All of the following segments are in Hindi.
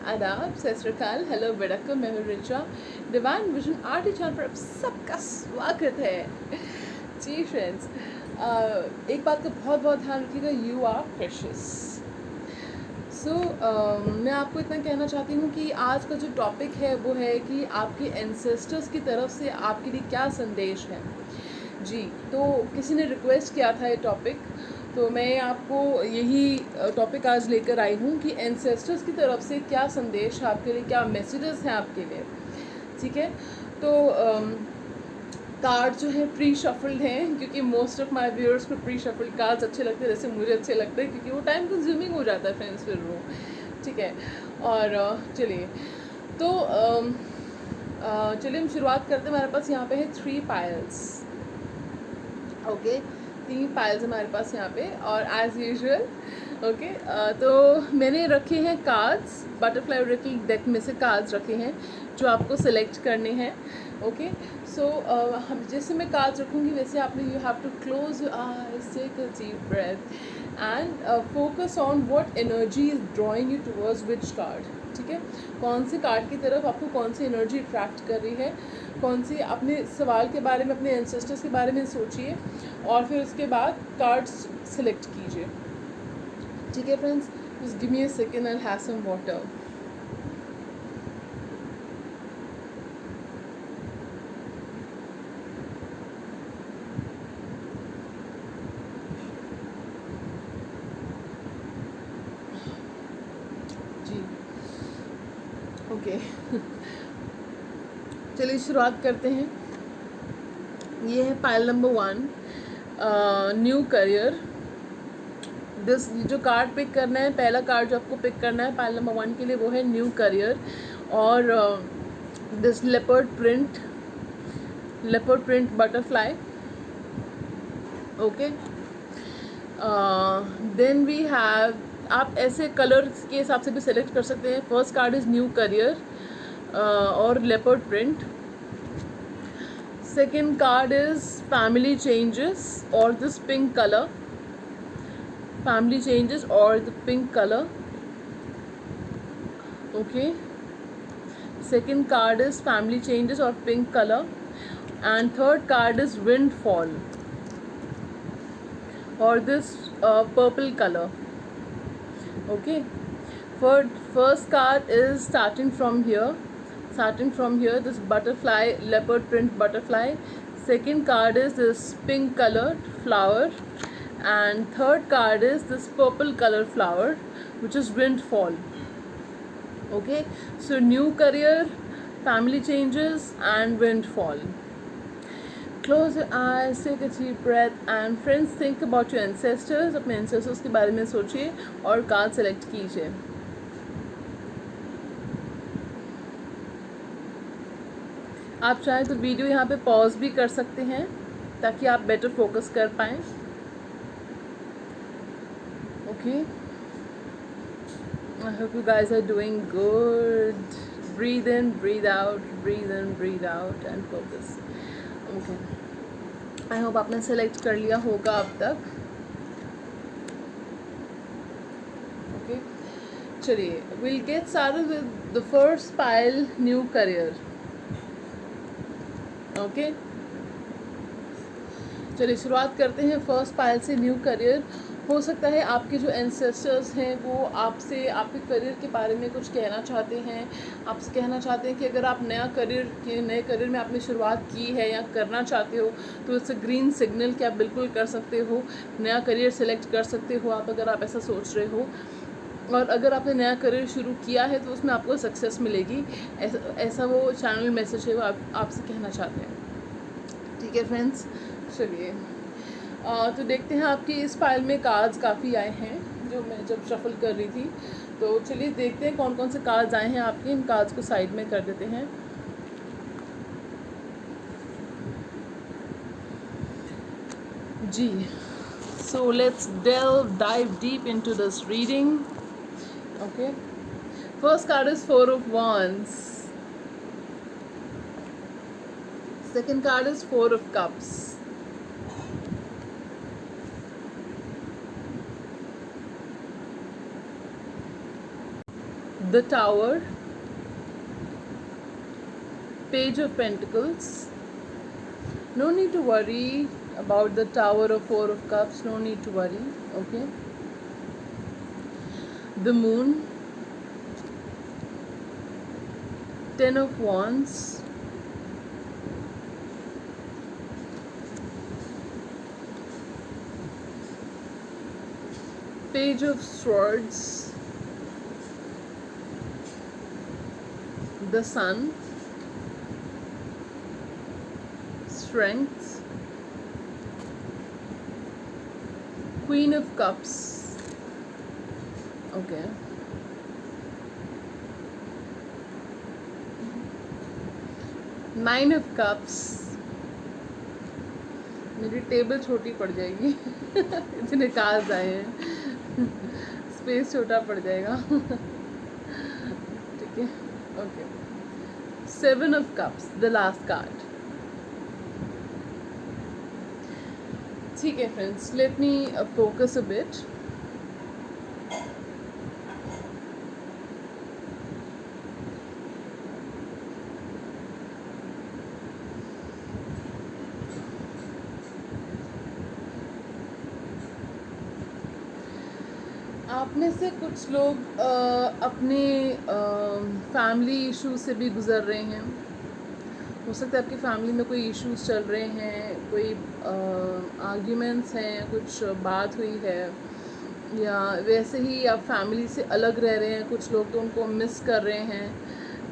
आदाब, सत श्री अकाल, हेलो बेड़को, मैं हूँ Richa. Divine vision art channel पर आप सबका स्वागत है। जी फ्रेंड्स, एक बात का बहुत बहुत ध्यान रखिएगा, यू आर प्रेशियस। सो मैं आपको इतना कहना चाहती हूँ कि आज का जो टॉपिक है वो है कि आपके एंसेस्टर्स की तरफ से आपके लिए क्या संदेश है। जी, तो किसी ने रिक्वेस्ट किया था ये टॉपिक, तो मैं आपको यही टॉपिक आज लेकर आई हूँ कि एंसेस्टर्स की तरफ से क्या संदेश है आपके लिए, क्या मैसेजेस हैं आपके लिए। ठीक है, तो कार्ड जो है प्री शफल्ड हैं, क्योंकि मोस्ट ऑफ माय व्यूअर्स को प्री शफल्ड कार्ड्स अच्छे लगते हैं, जैसे मुझे अच्छे लगते हैं, क्योंकि वो टाइम कंज्यूमिंग हो जाता है फ्रेंड्स फिर वो। ठीक है, और चलिए तो चलिए हम शुरुआत करते हैं। हमारे पास यहाँ पे है 3 पायल्स। ओके, 3 पायल्स हमारे पास यहाँ पे, और एज यूजुअल ओके, तो मैंने रखे हैं कार्ड्स, बटरफ्लाई ओरेकल डेक में से कार्ड्स रखे हैं जो आपको सेलेक्ट करने हैं। ओके, सो हम जैसे मैं कार्ड्स रखूँगी वैसे आपने you have to close your eyes, take a deep breath and focus on what energy is drawing you towards which card. ठीक है, कौन से कार्ड की तरफ आपको कौन सी एनर्जी अट्रैक्ट कर रही है, कौन सी अपने सवाल के बारे में, अपने एंसेस्टर्स के बारे में सोचिए और फिर उसके बाद कार्ड्स सेलेक्ट कीजिए। ठीक है friends, just give me a second and have some water. जी ओके चलिए शुरुआत करते हैं। ये है पाइल नंबर 1, न्यू करियर। जो कार्ड पिक करना है, पहला कार्ड जो आपको पिक करना है पाइल नंबर 1 के लिए वो है न्यू करियर। और this leopard print butterfly. Okay, then we have, आप ऐसे कलर्स के हिसाब से भी सेलेक्ट कर सकते हैं। First card is new career और leopard print. Second card is family changes और this pink colour, family changes or the pink color. Okay, second card is family changes or pink color, and third card is windfall or this purple color. Okay, first card is starting from here, this butterfly, leopard print butterfly. Second card is this pink colored flower, and third card is this purple color flower, which is windfall. Okay, so new career, family changes and windfall. Close your eyes, take a deep breath, and friends, think about your ancestors. अपने ancestors के बारे में सोचिए और कार्ड सेलेक्ट कीजिए। आप चाहें तो वीडियो यहाँ पे पॉज भी कर सकते हैं ताकि आप बेटर फोकस कर पाएँ। Okay, I hope you guys are doing good. Breathe in, breathe out, breathe in, breathe out and focus. Okay, I hope आपने सेलेक्ट कर लिया होगा अब तक। Okay, चलिए we'll get started with the first pile, new career. Okay, चलिए शुरुआत करते हैं फर्स्ट पाइल से, न्यू करियर। हो सकता है आपके जो एंसेस्टर्स हैं वो आपसे आपके करियर के बारे में कुछ कहना चाहते हैं, आपसे कहना चाहते हैं कि अगर आप नए करियर में आपने शुरुआत की है या करना चाहते हो तो इट्स अ ग्रीन सिग्नल कि आप बिल्कुल कर सकते हो, नया करियर सेलेक्ट कर सकते हो आप, अगर आप ऐसा सोच रहे हो। और अगर आपने नया करियर शुरू किया है तो उसमें आपको सक्सेस मिलेगी, ऐसा वो चैनल मैसेज है वो आपसे कहना चाहते हैं। ठीक है फ्रेंड्स, चलिए तो देखते हैं आपकी इस फाइल में कार्ड्स काफ़ी आए हैं जो मैं जब शफल कर रही थी। तो चलिए देखते हैं कौन कौन से कार्ड्स आए हैं आपके। इन कार्ड्स को साइड में कर देते हैं। जी, so let's dive deep into this reading. Okay, first card is 4 of Wands. Second card is 4 of Cups. the Tower, Page of Pentacles. No need to worry about the Tower or Four of Cups. No need to worry. Okay. The Moon, Ten of Wands, Page of Swords, the Sun, Strength, Queen of Cups. Okay. Nine of Cups. मेरी टेबल छोटी पड़ जाएगी इतने कार्ड्स आए हैं स्पेस छोटा पड़ जाएगा ठीक है okay seven of cups the last card ठीक है friends let me focus a bit आप में से कुछ लोग अपने फैमिली इशू से भी गुज़र रहे हैं हो सकता है आपकी फैमिली में कोई इश्यूज चल रहे हैं कोई आर्ग्यूमेंट्स हैं कुछ बात हुई है या वैसे ही आप फैमिली से अलग रह रहे हैं कुछ लोग तो उनको मिस कर रहे हैं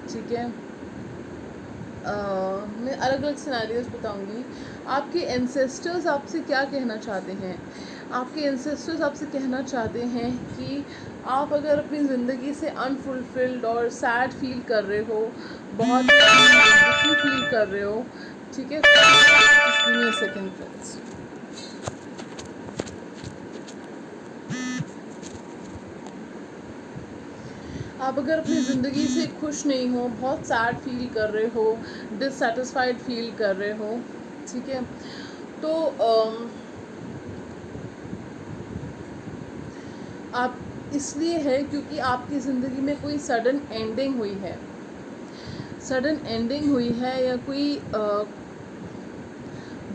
ठीक है मैं अलग अलग सिनेरियोज बताऊंगी आपके एंसेस्टर्स आपसे क्या कहना चाहते हैं आपके एंसेस्टर्स आपसे कहना चाहते हैं कि आप अगर अपनी ज़िंदगी से अनफुलफिल्ड और सैड फील कर रहे हो बहुत दुखी फील कर रहे हो ठीक है just give me a second friends आप अगर अपनी ज़िंदगी से खुश नहीं हो बहुत सैड फील कर रहे हो डिससेटिस्फाइड फील कर रहे हो ठीक है तो आप इसलिए है क्योंकि आपकी ज़िंदगी में कोई सडन एंडिंग हुई है या कोई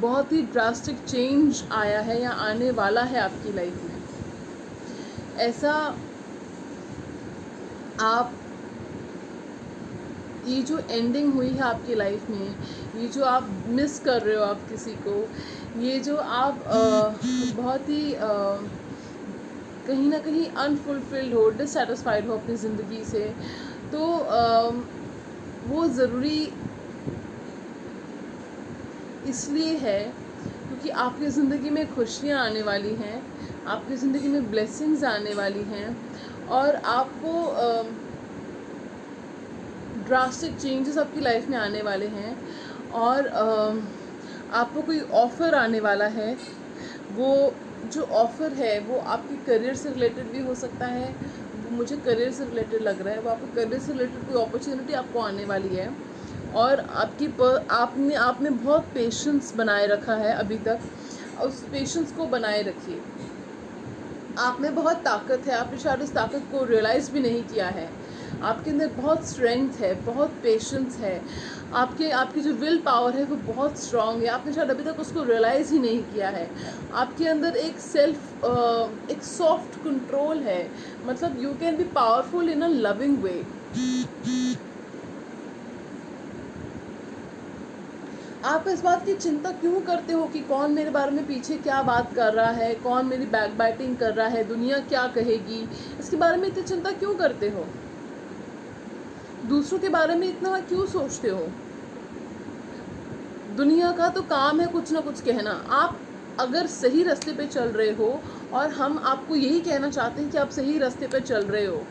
बहुत ही ड्रास्टिक चेंज आया है या आने वाला है आपकी लाइफ में ऐसा आप ये जो एंडिंग हुई है आपकी लाइफ में ये जो आप मिस कर रहे हो आप किसी को ये जो आप बहुत ही कहीं ना कहीं अनफुलफिल्ड हो डिससेटिस्फाइड हो अपनी ज़िंदगी से तो वो ज़रूरी इसलिए है क्योंकि आपकी ज़िंदगी में खुशियाँ आने वाली हैं आपकी ज़िंदगी में ब्लेसिंग्स आने वाली हैं और आपको ड्रास्टिक चेंजेस आपकी लाइफ में आने वाले हैं और आपको कोई ऑफ़र आने वाला है वो जो ऑफ़र है वो आपके करियर से रिलेटेड भी हो सकता है वो मुझे करियर से रिलेटेड लग रहा है वो आपके करियर से रिलेटेड कोई अपॉर्चुनिटी आपको आने वाली है और आपने बहुत पेशेंस बनाए रखा है अभी तक उस पेशेंस को बनाए रखिए आप में बहुत ताकत है आपने शायद उस ताकत को रियलाइज़ भी नहीं किया है आपके अंदर बहुत स्ट्रेंथ है बहुत पेशेंस है आपकी जो विल पावर है वो बहुत स्ट्रॉन्ग है आपने शायद अभी तक उसको रियलाइज़ ही नहीं किया है आपके अंदर एक सॉफ्ट कंट्रोल है मतलब you can be powerful in a loving way आप इस बात की चिंता क्यों करते हो कि कौन मेरे बारे में पीछे क्या बात कर रहा है कौन मेरी बैक बाइटिंग कर रहा है दुनिया क्या कहेगी इसके बारे में इतनी चिंता क्यों करते हो दूसरों के बारे में इतना क्यों सोचते हो दुनिया का तो काम है कुछ ना कुछ कहना आप अगर सही रास्ते पे चल रहे हो और हम आपको यही कहना चाहते हैं कि आप सही रास्ते पे चल रहे हो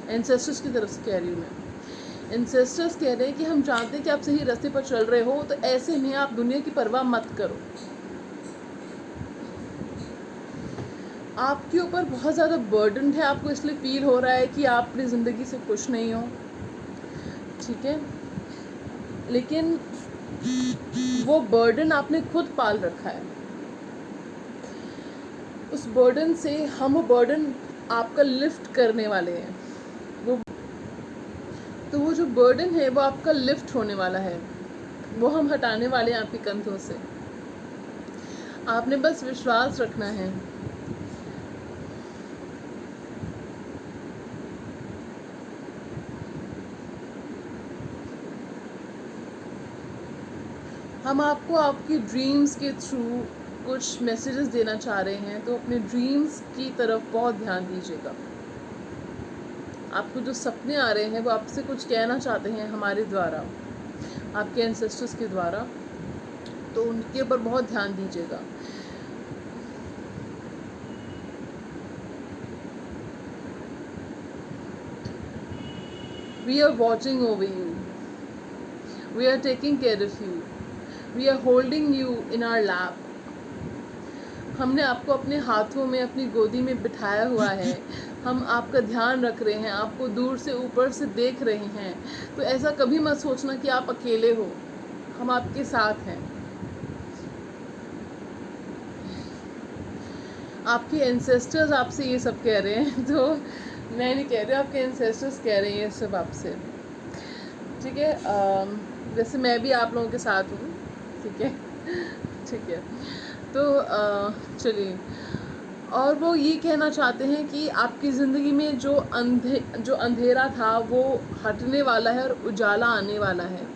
एंसेस्टर्स की तरफ से कह रही हूँ मैं एंसेस्टर्स कह रहे हैं कि हम जानते हैं कि आप सही रास्ते पर चल रहे हो तो ऐसे में आप दुनिया की परवाह मत करो आपके ऊपर बहुत ज़्यादा बर्डन है आपको इसलिए फील हो रहा है कि आप अपनी ज़िंदगी से खुश नहीं हो ठीक है लेकिन वो बर्डन आपने खुद पाल रखा है उस बर्डन से हम वो बर्डन आपका लिफ्ट करने वाले हैं तो वो जो बर्डन है वो आपका लिफ्ट होने वाला है, वो हम हटाने वाले हैं आपके कंधों से। आपने बस विश्वास रखना है। हम आपको आपकी ड्रीम्स के थ्रू कुछ मैसेजेस देना चाह रहे हैं, तो अपने ड्रीम्स की तरफ बहुत ध्यान दीजिएगा। आपको जो सपने आ रहे हैं वो आपसे कुछ कहना चाहते हैं हमारे द्वारा, आपके एंसेस्टर्स के द्वारा, तो उनके ऊपर बहुत ध्यान दीजिएगा। We are watching over you. We are taking care of you. We are holding you in our lap. हमने आपको अपने हाथों में, अपनी गोदी में बिठाया हुआ है। हम आपका ध्यान रख रहे हैं, आपको दूर से ऊपर से देख रहे हैं। तो ऐसा कभी मत सोचना कि आप अकेले हो, हम आपके साथ हैं। आपके एंसेस्टर्स आपसे ये सब कह रहे हैं, तो मैं नहीं कह रही, आपके एंसेस्टर्स कह रहे हैं ये सब आपसे, ठीक है। वैसे मैं भी आप लोगों के साथ हूँ, ठीक है, ठीक है। तो चलिए, और वो ये कहना चाहते हैं कि आपकी ज़िंदगी में जो अंधेरा था वो हटने वाला है और उजाला आने वाला है।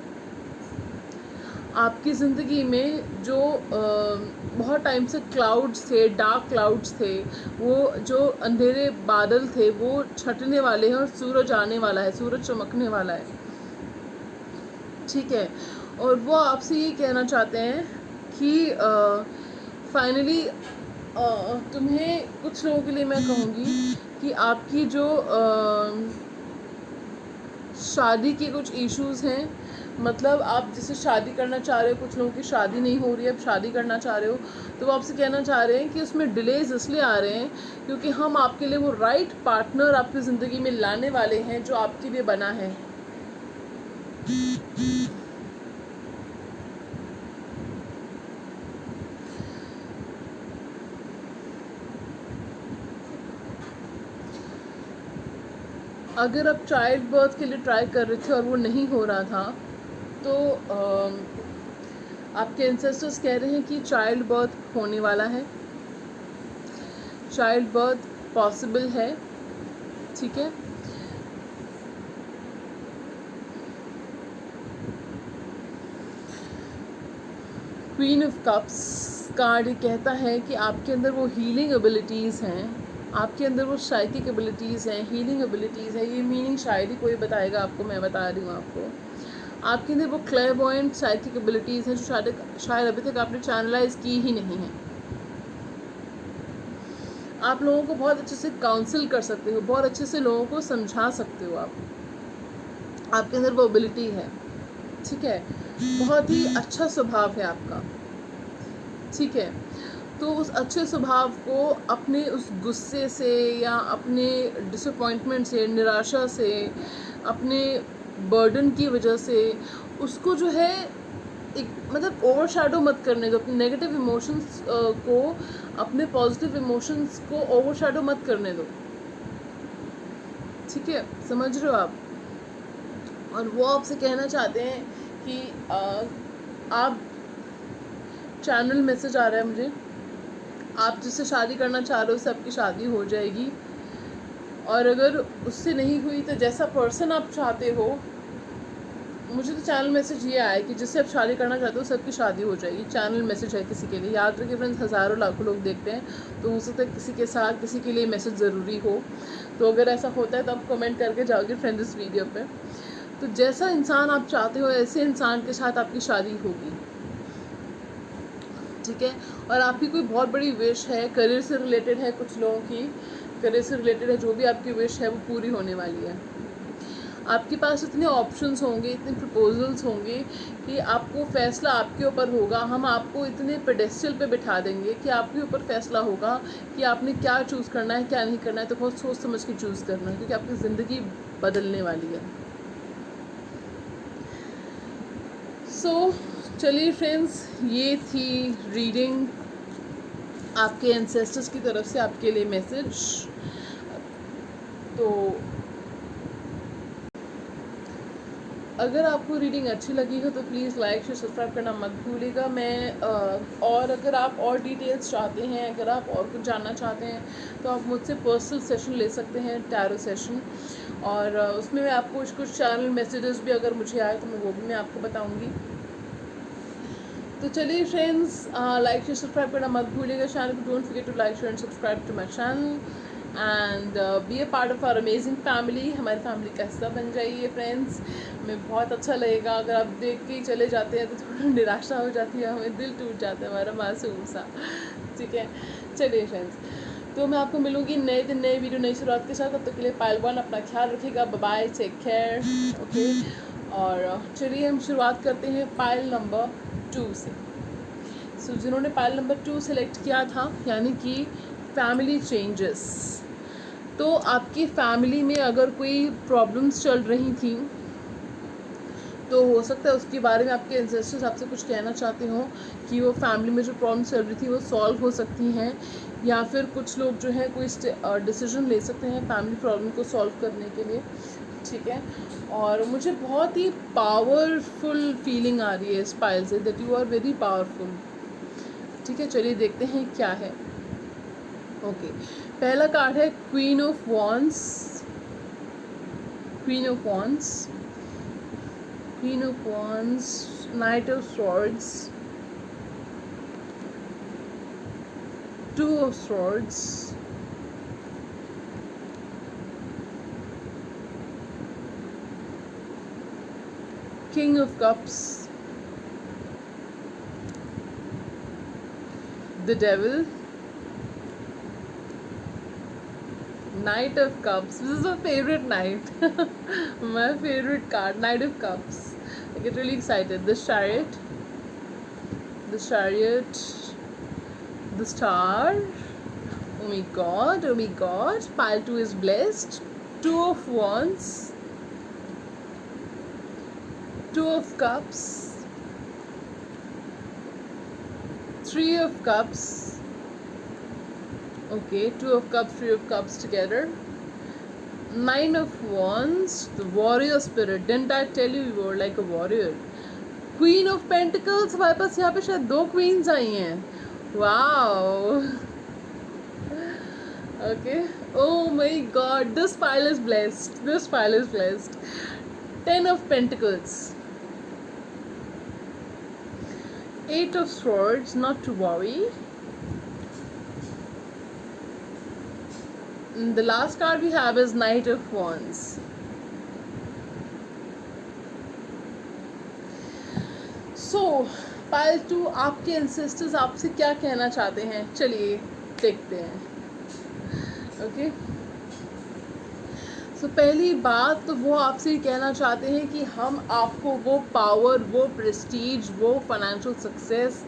आपकी ज़िंदगी में जो बहुत टाइम से क्लाउड्स थे, डार्क क्लाउड्स थे, वो जो अंधेरे बादल थे वो छटने वाले हैं और सूरज आने वाला है, सूरज चमकने वाला है, ठीक है। और वो आपसे ये कहना चाहते हैं कि फाइनली तुम्हें, कुछ लोगों के लिए मैं कहूँगी कि आपकी जो शादी के कुछ इश्यूज़ हैं, मतलब आप जिसे शादी करना चाह रहे हो, कुछ लोगों की शादी नहीं हो रही है, अब शादी करना चाह रहे हो, तो वो आपसे कहना चाह रहे हैं कि उसमें डिलेज इसलिए आ रहे हैं क्योंकि हम आपके लिए वो राइट पार्टनर आपकी ज़िंदगी में लाने वाले हैं जो आपके लिए बना है। अगर आप चाइल्ड बर्थ के लिए ट्राई कर रहे थे और वो नहीं हो रहा था, तो आपके एंसेस्टर्स कह रहे हैं कि चाइल्ड बर्थ होने वाला है, चाइल्ड बर्थ पॉसिबल है, ठीक है। क्वीन ऑफ कप्स कार्ड कहता है कि आपके अंदर वो हीलिंग एबिलिटीज़ हैं, आपके अंदर वो साइकिक एबिलिटीज़ हैं, हीलिंग एबिलिटीज़ है। ये मीनिंग शायरी कोई बताएगा आपको, मैं बता रही हूँ आपको। आपके अंदर वो क्लेयरवॉयंट साइकिक एबिलिटीज़ हैं जो शायद अभी तक आपने चैनलाइज की ही नहीं है। आप लोगों को बहुत अच्छे से काउंसिल कर सकते हो, बहुत अच्छे से लोगों को समझा सकते हो आप, आपके अंदर वो एबिलिटी है, ठीक है। बहुत ही अच्छा स्वभाव है आपका, ठीक है। तो उस अच्छे स्वभाव को अपने उस गुस्से से या अपने डिसअपॉइंटमेंट से, निराशा से, अपने बर्डन की वजह से उसको जो है एक मतलब ओवरशैडो मत करने दो। अपने नेगेटिव इमोशंस को, अपने पॉजिटिव इमोशंस को ओवरशैडो मत करने दो, ठीक है, समझ रहे हो आप। और वो आपसे कहना चाहते हैं कि आप, चैनल मैसेज आ रहा है मुझे, आप जिससे शादी करना चाह रहे हो उससे आपकी शादी हो जाएगी। और अगर उससे नहीं हुई तो जैसा पर्सन आप चाहते हो, मुझे तो चैनल मैसेज ये आया है कि जिससे आप शादी करना चाहते हो सबकी शादी हो जाएगी। चैनल मैसेज है किसी के लिए, याद रखिए फ्रेंड्स, हज़ारों लाखों लोग देखते हैं, तो हो सकता है किसी के साथ, किसी के लिए मैसेज ज़रूरी हो। तो अगर ऐसा होता है तो आप कमेंट करके जाओगे फ्रेंड्स इस वीडियो पे। तो जैसा इंसान आप चाहते हो ऐसे इंसान के साथ आपकी शादी होगी, ठीक है। और आपकी कोई बहुत बड़ी विश है, करियर से रिलेटेड है, कुछ लोगों की करियर से रिलेटेड है, जो भी आपकी विश है वो पूरी होने वाली है। आपके पास इतने ऑप्शंस होंगे, इतने प्रपोजल्स होंगे कि आपको फ़ैसला आपके ऊपर होगा। हम आपको इतने पेडेस्टल पे बिठा देंगे कि आपके ऊपर फ़ैसला होगा कि आपने क्या चूज़ करना है, क्या नहीं करना है। तो बहुत सोच समझ के चूज़ करना है, क्योंकि आपकी ज़िंदगी बदलने वाली है। सो चलिए फ्रेंड्स, ये थी रीडिंग, आपके एंसेस्टर्स की तरफ से आपके लिए मैसेज। तो अगर आपको रीडिंग अच्छी लगी हो तो प्लीज़ लाइक शेयर सब्सक्राइब करना मत भूलिएगा। मैं और अगर आप और डिटेल्स चाहते हैं, अगर आप और कुछ जानना चाहते हैं तो आप मुझसे पर्सनल सेशन ले सकते हैं, टैरो सेशन। और उसमें मैं आपको कुछ चैनल मैसेजेस भी अगर मुझे आए तो मैं वो भी मैं आपको बताऊँगी। तो चलिए फ्रेंड्स, लाइक शेयर सब्सक्राइब करना मत भूलिएगा चैनल को। Don't forget to like share and subscribe to my channel and be a part of our amazing family. हमारी फैमिली का हिस्सा बन जाइए फ्रेंड्स। हमें बहुत अच्छा लगेगा। अगर आप देख के ही चले जाते हैं तो थोड़ा निराशा हो जाती है, हमें दिल टूट जाता है हमारा मासूम सा। ठीक है, चलिए फ्रेंड्स, तो मैं आपको मिलूँगी नए दिन नए वीडियो नई शुरुआत के साथ। तब तक के लिए पाइल 1 अपना ख्याल रखिएगा। Bye, take care, okay. और चलिए हम शुरुआत करते हैं पाइल नंबर 2 से। सो जिन्होंने पाइल नंबर 2 सेलेक्ट किया था, यानी कि फैमिली चेंजेस, तो आपकी फैमिली में अगर कोई प्रॉब्लम्स चल रही थी तो हो सकता है उसके बारे में आपके एंसेस्टर्स आपसे कुछ कहना चाहते हो कि वो फैमिली में जो प्रॉब्लम्स चल रही थी वो सॉल्व हो सकती हैं, या फिर कुछ लोग जो है कोई डिसीजन ले सकते हैं फैमिली प्रॉब्लम को सॉल्व करने के लिए। ठीक है, और मुझे बहुत ही पावरफुल फीलिंग आ रही है इस पाइल से, that you are very powerful. ठीक है, चलिए देखते हैं क्या है। ओके, पहला कार्ड है queen of wands, queen of wands, queen of wands, night of swords, two of swords, king of cups, the devil, Knight of Cups. This is my favorite knight. My favorite card, Knight of Cups. I get really excited. The Chariot, the Chariot, the Star. Oh my God, oh my God. Pile 2 is blessed. Two of Wands, Two of Cups, Three of Cups. Okay, Two of Cups, Three of Cups together. Nine of Wands, the warrior spirit. Didn't I tell you you were like a warrior? Queen of Pentacles, हमारे पास यहाँ पे शायद 2 queens आई हैं. Wow. Okay. Oh my God, this pile is blessed. This pile is blessed. 10 of Pentacles. 8 of Swords, not to worry. The last card we have is Knight of Wands. So, pile 2 आपके एंसेस्टर्स आपसे क्या कहना चाहते हैं, चलिए देखते हैं। ओके, सो पहली बात तो वो आपसे कहना चाहते हैं कि हम आपको वो पावर, वो प्रेस्टीज, वो फाइनेंशियल सक्सेस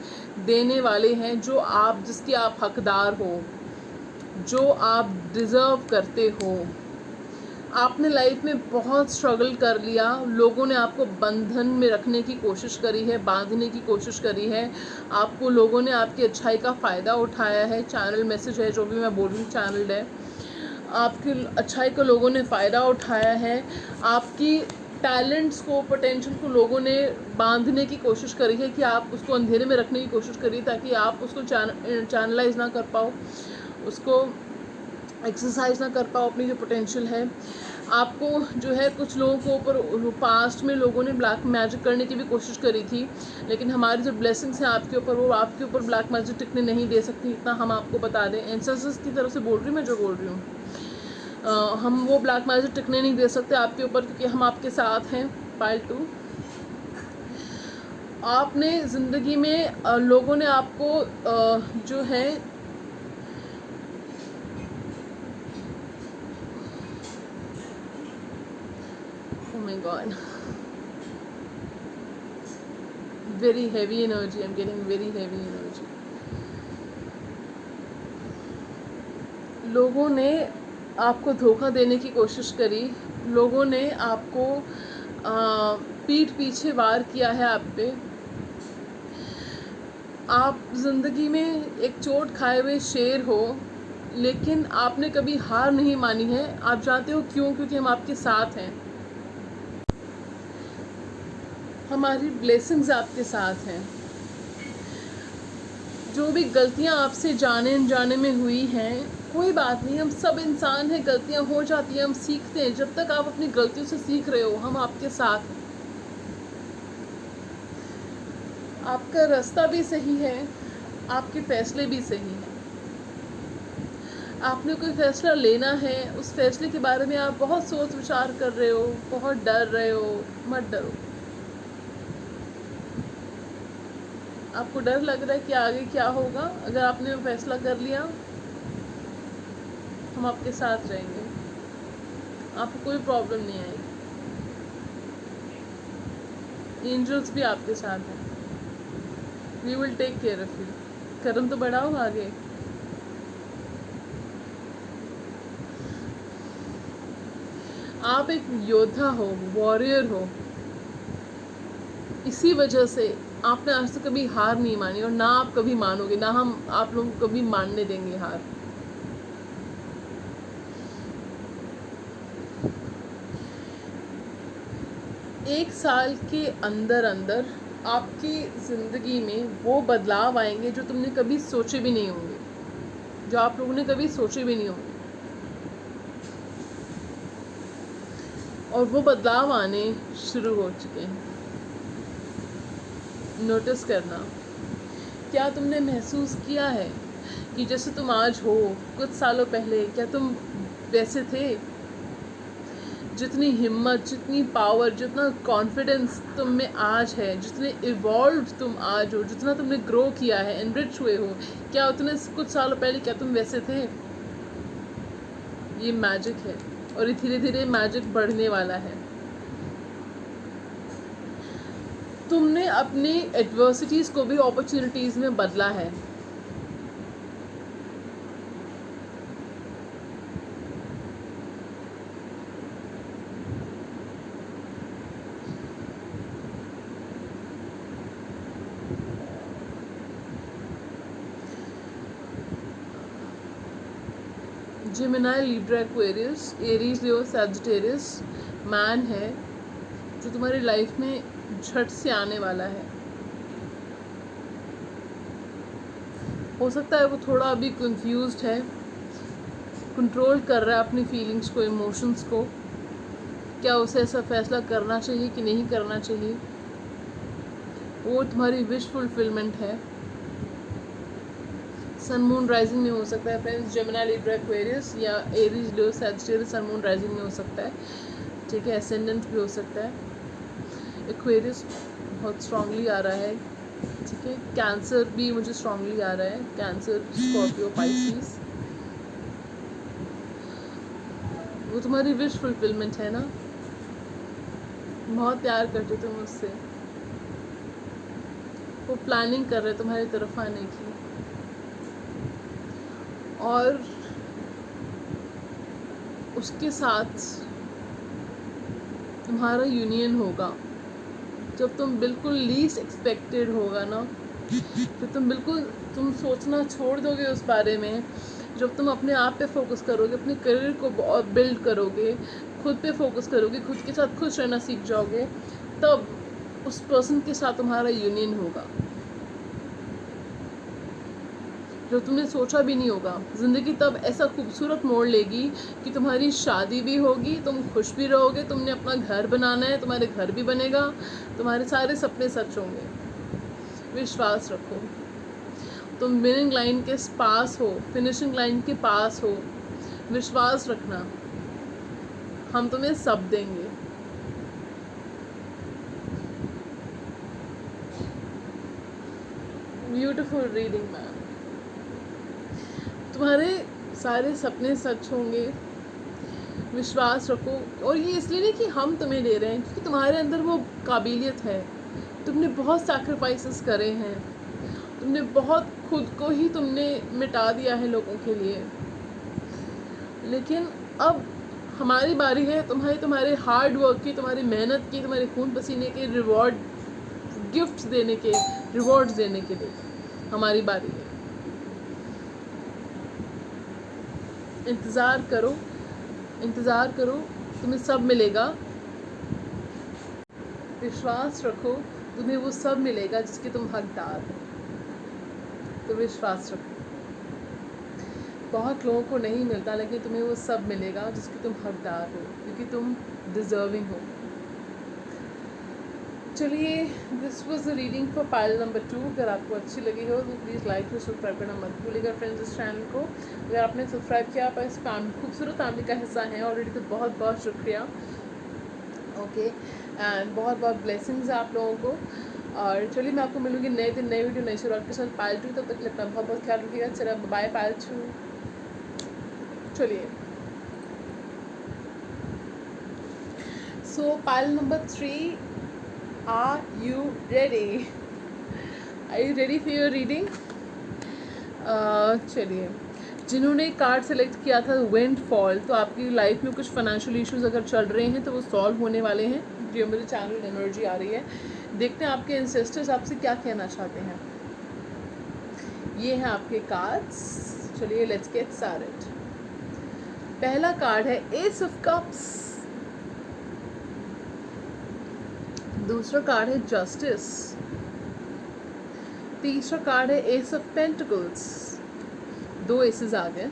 देने वाले हैं जो आप, जिसके आप हकदार हो, जो आप डिज़र्व करते हो। आपने लाइफ में बहुत स्ट्रगल कर लिया, लोगों ने आपको बंधन में रखने की कोशिश करी है, बांधने की कोशिश करी है, आपको लोगों ने आपकी अच्छाई का फ़ायदा उठाया है। चैनल मैसेज है, जो भी मैं बोल रही हूँ चैनल है, आपकी अच्छाई को लोगों ने फ़ायदा उठाया है। आपकी टैलेंट्स को, पोटेंशियल को लोगों ने बांधने की कोशिश करी है कि आप उसको अंधेरे में रखने की कोशिश करी, ताकि आप उसको चैनलाइज ना कर पाओ, उसको एक्सरसाइज ना कर पाओ अपनी जो पोटेंशियल है। आपको जो है कुछ लोगों को ऊपर पास्ट में लोगों ने ब्लैक मैजिक करने की भी कोशिश करी थी, लेकिन हमारी जो ब्लेसिंग्स हैं आपके ऊपर, वो आपके ऊपर ब्लैक मैजिक टिकने नहीं दे सकती, इतना हम आपको बता दें। एंसेस्टर्स की तरफ से बोल रही हूँ मैं, जो बोल रही हूँ, हम वो ब्लैक मैजिक टिकने नहीं दे सकते आपके ऊपर, क्योंकि हम आपके साथ हैं। पाइल 2, आपने ज़िंदगी में लोगों ने आपको जो है oh my God, very heavy energy, I'm getting very heavy energy. लोगों ने आपको धोखा देने की कोशिश करी, लोगों ने आपको पीठ पीछे वार किया है आप पे। आप ज़िंदगी में एक चोट खाए हुए शेर हो, लेकिन आपने कभी हार नहीं मानी है। आप जानते हो क्यों? क्योंकि हम आपके साथ हैं। हमारी ब्लेसिंग्स आपके साथ हैं। जो भी गलतियां आपसे जाने अनजाने में हुई हैं, कोई बात नहीं, हम सब इंसान हैं, गलतियां हो जाती हैं, हम सीखते हैं। जब तक आप अपनी गलतियों से सीख रहे हो, हम आपके साथ हैं। आपका रास्ता भी सही है, आपके फैसले भी सही हैं। आपने कोई फैसला लेना है, उस फैसले के बारे में आप बहुत सोच विचार कर रहे हो, बहुत डर रहे हो, मत डरो। आपको डर लग रहा है कि आगे क्या होगा, अगर आपने वो फैसला कर लिया, हम आपके साथ रहेंगे, आपको कोई प्रॉब्लम नहीं आएगी। एंजल्स भी आपके साथ हैं। We will take care of you. कदम तो बढ़ाओ आगे। आप एक योद्धा हो, वॉरियर हो। इसी वजह से आपने आज तक कभी हार नहीं मानी, और ना आप कभी मानोगे, ना हम आप लोगों को कभी मानने देंगे हार। एक साल के अंदर अंदर आपकी ज़िंदगी में वो बदलाव आएंगे जो तुमने कभी सोचे भी नहीं होंगे, जो आप लोगों ने कभी सोचे भी नहीं होंगे। और वो बदलाव आने शुरू हो चुके हैं। नोटिस करना, क्या तुमने महसूस किया है कि जैसे तुम आज हो, कुछ सालों पहले क्या तुम वैसे थे? जितनी हिम्मत, जितनी पावर, जितना कॉन्फिडेंस तुम में आज है, जितने इवॉल्व तुम आज हो, जितना तुमने ग्रो किया है, एनरिच हुए हो, क्या उतने कुछ सालों पहले क्या तुम वैसे थे? ये मैजिक है, और ये धीरे धीरे मैजिक बढ़ने वाला है। तुमने अपनी एडवर्सिटीज़ को भी अपॉर्चुनिटीज़ में बदला है। जेमिनी, लिब्रा, एक्वेरियस, एरीज, लियो, सैजिटेरियस मैन है जो तुम्हारी लाइफ में झट से आने वाला है। हो सकता है वो थोड़ा अभी कंफ्यूज्ड है, कंट्रोल कर रहा है अपनी फीलिंग्स को, इमोशंस को। क्या उसे ऐसा फैसला करना चाहिए कि नहीं करना चाहिए, वो तुम्हारी विश फुलफिलमेंट है। सन मून राइजिंग में हो सकता है फ्रेंड्स, जेमिनी, लिब्रा, एक्वेरियस, या एरीज, लियो, सैजिटेरियस सन मून राइजिंग में हो सकता है। ठीक है, एसेंडेंट भी हो सकता है। एक्वेरियस बहुत स्ट्रांगली आ रहा है। ठीक है, कैंसर भी मुझे स्ट्रांगली आ रहा है, कैंसर, स्कॉर्पियो, पाइसिस। वो तुम्हारी विश फुलफिलमेंट है ना, बहुत प्यार करते तुम उससे, वो प्लानिंग कर रहे तुम्हारी तरफ आने की, और उसके साथ तुम्हारा यूनियन होगा जब तुम बिल्कुल लीस्ट एक्सपेक्टेड होगा ना, तो तुम सोचना छोड़ दोगे उस बारे में। जब तुम अपने आप पे फोकस करोगे, अपने करियर को बिल्ड करोगे, खुद पे फोकस करोगे, खुद के साथ खुश रहना सीख जाओगे, तब उस पर्सन के साथ तुम्हारा यूनियन होगा जो तुमने सोचा भी नहीं होगा। ज़िंदगी तब ऐसा खूबसूरत मोड़ लेगी कि तुम्हारी शादी भी होगी, तुम खुश भी रहोगे, तुमने अपना घर बनाना है, तुम्हारे घर भी बनेगा, तुम्हारे सारे सपने सच होंगे। विश्वास रखो, तुम विनिंग लाइन के पास हो, फिनिशिंग लाइन के पास हो। विश्वास रखना, हम तुम्हें सब देंगे। ब्यूटीफुल रीडिंग मैम, तुम्हारे सारे सपने सच होंगे। विश्वास रखो, और ये इसलिए नहीं कि हम तुम्हें दे रहे हैं, क्योंकि तुम्हारे अंदर वो काबिलियत है। तुमने बहुत सैक्रिफाइसेस करे हैं, तुमने बहुत खुद को ही तुमने मिटा दिया है लोगों के लिए, लेकिन अब हमारी बारी है तुम्हारे हार्ड वर्क की, तुम्हारी मेहनत की, तुम्हारे खून पसीने के रिवॉर्ड, गिफ्ट्स देने के, रिवॉर्ड्स देने के लिए हमारी बारी है। इंतज़ार करो, तुम्हें सब मिलेगा। विश्वास रखो, तुम्हें वो सब मिलेगा जिसके तुम हकदार हो। तो विश्वास रखो, बहुत लोगों को नहीं मिलता, लेकिन तुम्हें वो सब मिलेगा जिसके तुम हकदार हो, क्योंकि तुम डिज़र्विंग हो। चलिए, this was the reading for pile number 2। अगर आपको अच्छी लगी हो तो प्लीज़ लाइक और सब्सक्राइब करना मत भूलिएगा फ्रेंड्स इस चैनल को। अगर आपने सब्सक्राइब किया, आप इस खूबसूरत फैमिली का हिस्सा हैं ऑलरेडी, तो बहुत बहुत शुक्रिया। ओके, एंड बहुत बहुत ब्लेसिंग्स है आप लोगों को। और चलिए, मैं आपको मिलूंगी नए दिन, नई वीडियो, नई शुरुआत के साथ पाइल 2। तब तक लगता है बहुत बहुत ख्याल रखिएगा। चलिए, बाय पाइल 2। चलिए, so pile number 3, are you ready? Are you ready for your reading? चलिए, जिन्होंने कार्ड सेलेक्ट किया था विंडफॉल, तो आपकी लाइफ में कुछ फाइनेंशियल इश्यूज अगर चल रहे हैं तो वो सॉल्व होने वाले हैं। जो मेरे चैनल एनर्जी आ रही है, देखते हैं आपके एंसेस्टर्स आपसे क्या कहना चाहते हैं। ये हैं आपके कार्ड्स। चलिए, लेट्स गेट स्टार्टेड। पहला कार्ड है एस ऑफ कप्स, दूसरा कार्ड है जस्टिस, तीसरा कार्ड है एस ऑफ पेंटिकल्स, 2 एसेस आ गए।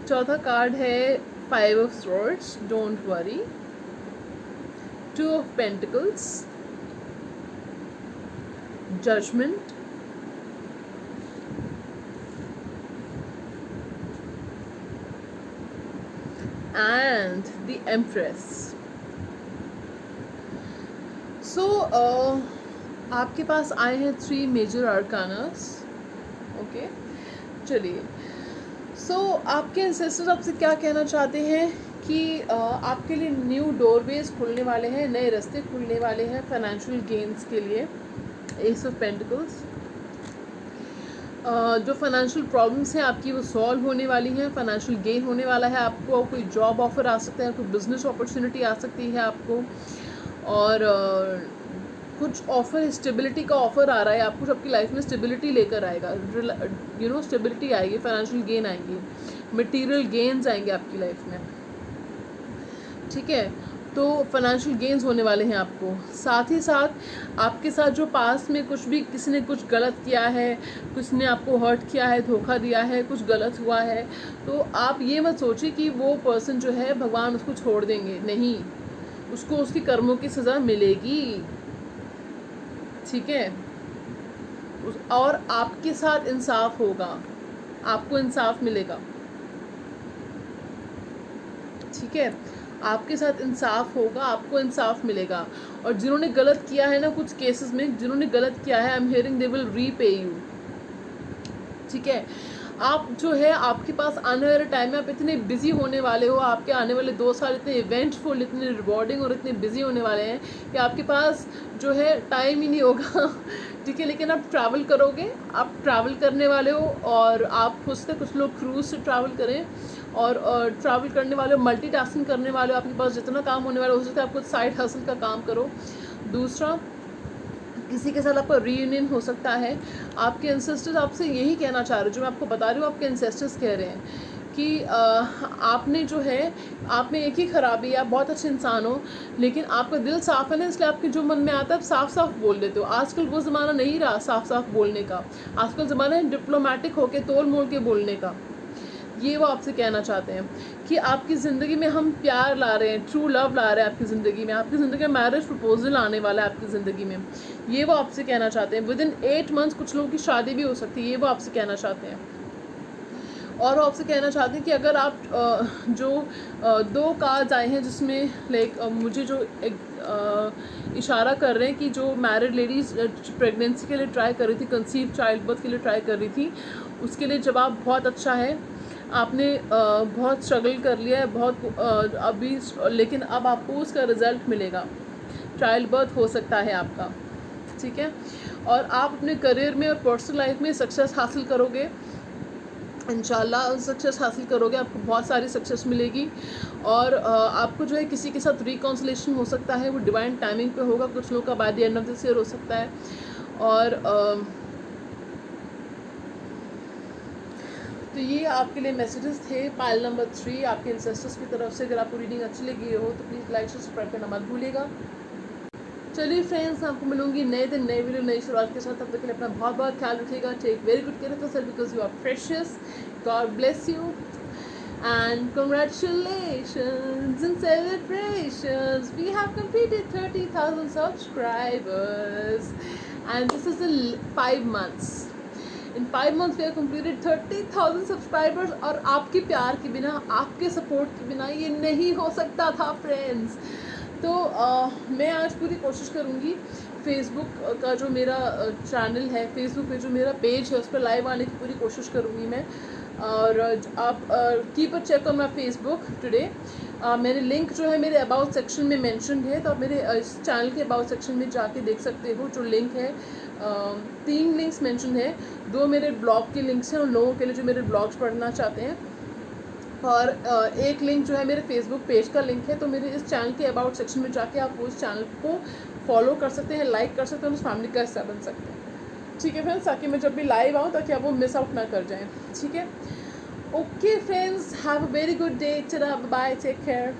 चौथा कार्ड है 5 of swords, don't worry, 2 of pentacles, judgement, and the empress. So आपके पास आए हैं 3 मेजर आर्कानास। ओके, चलिए, सो आपके एंसेस्टर्स आपसे क्या कहना चाहते हैं कि आपके लिए न्यू डोरवेज खुलने वाले हैं, नए रास्ते खुलने वाले हैं फाइनेंशियल गेन्स के लिए। एस ऑफ पेंटिकल्स, जो फाइनेंशियल प्रॉब्लम्स हैं आपकी वो सॉल्व होने वाली हैं, फाइनेंशियल गेन होने वाला है आपको, कोई जॉब ऑफर आ सकता है, कोई बिजनेस अपॉर्चुनिटी आ सकती है आपको, और कुछ ऑफर, स्टेबिलिटी का ऑफर आ रहा है आपको, जो आपकी लाइफ में स्टेबिलिटी लेकर आएगा। स्टेबिलिटी आएगी, फाइनेंशियल गेन आएंगी, मटेरियल गेन्स आएंगे आपकी लाइफ में। ठीक है, तो फाइनेंशियल गेन्स होने वाले हैं आपको। साथ ही साथ आपके साथ जो पास्ट में कुछ भी किसी ने कुछ गलत किया है, किसी ने आपको हर्ट किया है, धोखा दिया है, कुछ गलत हुआ है, तो आप ये मत सोचिए कि वो पर्सन जो है भगवान उसको छोड़ देंगे, नहीं, उसको उसकी कर्मों की सज़ा मिलेगी। ठीक है, और आपके साथ इंसाफ होगा, आपको इंसाफ मिलेगा। ठीक है, आपके साथ इंसाफ होगा, आपको इंसाफ मिलेगा। और जिन्होंने गलत किया है ना, कुछ केसेस में जिन्होंने गलत किया है, I am hearing they will repay you. ठीक है, आप जो है आपके पास आने वाले टाइम में आप इतने बिजी होने वाले हो, आपके आने वाले 2 साल इतने इवेंटफुल, इतने रिवॉर्डिंग और इतने बिजी होने वाले हैं कि आपके पास जो है टाइम ही नहीं होगा। ठीक है, लेकिन आप ट्रैवल करोगे, आप ट्रैवल करने वाले हो, और आप हो सकते कुछ लोग क्रूज से ट्रैवल करें, और ट्रैवल करने वाले हो, मल्टीटास्किंग करने वाले हो, आपके पास जितना काम होने वाला हो सकता है आप कुछ साइड हसल का काम करो। दूसरा, किसी के साथ आपका रीयूनियन हो सकता है। आपके एंसेस्टर्स आपसे यही कहना चाह रहे हैं, जो मैं आपको बता रही हूँ, आपके एंसेस्टर्स कह रहे हैं कि आपने जो है, आप में एक ही खराबी है, आप बहुत अच्छे इंसान हो, लेकिन आपका दिल साफ़ है ना, इसलिए आपके जो मन में आता है आप साफ साफ बोल देते हो। आजकल वो ज़माना नहीं रहा साफ साफ बोलने का, आजकल ज़माना है डिप्लोमेटिक होके, तोल मोल के बोलने का। ये वो आपसे कहना चाहते हैं कि आपकी ज़िंदगी में हम प्यार ला रहे हैं, ट्रू लव ला रहे हैं आपकी ज़िंदगी में, आपकी ज़िंदगी में मैरिज प्रपोजल आने वाला है आपकी ज़िंदगी में। ये वो आपसे कहना चाहते हैं। विदिन 8 मंथ्स कुछ लोगों की शादी भी हो सकती है, ये वो आपसे कहना चाहते हैं। और वो आपसे कहना चाहते हैं कि अगर आप जो 2 कार्ड्स आए हैं जिसमें लाइक मुझे जो एक इशारा कर रहे हैं कि जो मैरिड लेडीज़ प्रेगनेंसी के लिए ट्राई कर रही थी, कंसीव चाइल्ड बर्थ के लिए ट्राई कर रही थी, उसके लिए जवाब बहुत अच्छा है। आपने बहुत स्ट्रगल कर लिया है, बहुत अभी, लेकिन अब आपको उसका रिज़ल्ट मिलेगा, चाइल्ड बर्थ हो सकता है आपका। ठीक है, और आप अपने करियर में और पर्सनल लाइफ में सक्सेस हासिल करोगे, इंशाल्लाह सक्सेस हासिल करोगे, आपको बहुत सारी सक्सेस मिलेगी। और आपको जो है किसी के साथ रिकॉन्सिलेशन हो सकता है, वो डिवाइन टाइमिंग पे होगा, कुछ लोग का by the end of this year हो सकता है। और तो ये आपके लिए मैसेजेस थे पाइल नंबर 3 आपके एंसेस्टर्स की तरफ से। अगर आपको रीडिंग अच्छी लगी हो तो प्लीज़ लाइक सब्सक्राइब करना मत भूलिएगा। चलिए फ्रेंड्स, आपको मिलूंगी नए दिन नए वीडियो नई शुरुआत के साथ। तब तक के लिए अपना बहुत बहुत ख्याल रखिएगा। Take very good care of yourself because you are precious. God bless you and congratulations and celebrations, we have completed 30,000 subscribers and this is in 5 months. In 5 months we have completed 30,000 subscribers और आपके प्यार के बिना, आपके सपोर्ट के बिना ये नहीं हो सकता था फ्रेंड्स। तो मैं आज पूरी कोशिश करूँगी फेसबुक का जो मेरा चैनल है, फेसबुक पे जो मेरा पेज है उस पर लाइव आने की पूरी कोशिश करूँगी मैं। और आप keep a check on my Facebook today. मेरे लिंक जो है मेरे अबाउट सेक्शन में मेंशन्ड है, तो आप मेरे इस चैनल के अबाउट सेक्शन में जाके देख सकते हो। जो लिंक है 3 लिंक्स मेंशन है, 2 मेरे ब्लॉग के लिंक्स हैं उन लोगों के लिए जो मेरे ब्लॉग्स पढ़ना चाहते हैं, और एक लिंक जो है मेरे फेसबुक पेज का लिंक है। तो मेरे इस चैनल के अबाउट सेक्शन में जाके आप उस चैनल को फॉलो कर सकते हैं, लाइक कर सकते हैं, उस फैमिली का हिस्सा बन सकते हैं। ठीक है फ्रेंड्स, ताकि मैं जब भी लाइव आऊँ ताकि आप वो मिस आउट ना कर जाएं। ठीक है, okay friends, have a very good day. चला, बाय, टेक केयर।